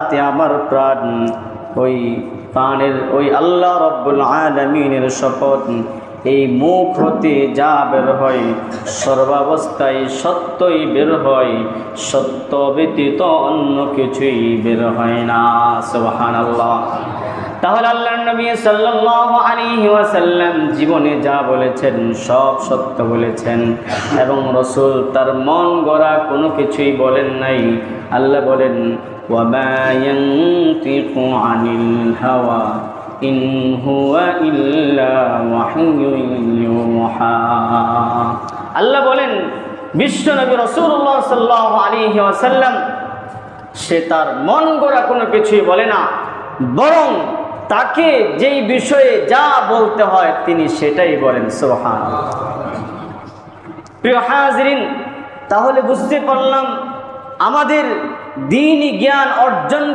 আমার প্রাণ ওই প্রাণের ওই আল্লাহ রব্বুল আলামিনের শপথ, এই মুখ হতে যা বের হয় সর্বাবস্থায় সত্যই বের হয়, সত্য ব্যতীত অন্য কিছুই বের হয় না। সুবহানাল্লাহ। তাহলে আল্লাহর নবী সাল্লাল্লাহু আলাইহি ওয়াসাল্লাম জীবনে যা বলেছেন সব সত্য বলেছেন, এবং রাসূল তার মন গড়া কোনো কিছুই বলেন নাই। আল্লাহ বলেন, ওয়ামা ইয়ানতিকু আনিল হাওয়া ইন হুয়া ইল্লা ওয়াহয়ুন ইউহা। আল্লাহ বলেন, বিশ্ব নবী রাসূলুল্লাহ সাল্লাল্লাহু আলাইহি ওয়াসাল্লাম সে তার মন গড়া কোনো কিছুই বলে না, বরং তাকে যেই বিষয়ে যা বলতে হয় তিনি সেটাই বলেন। সুবহানাল্লাহ। প্রিয় হাজিরিন, তাহলে বুঝতে পারলাম আমাদের দ্বীনি জ্ঞান অর্জন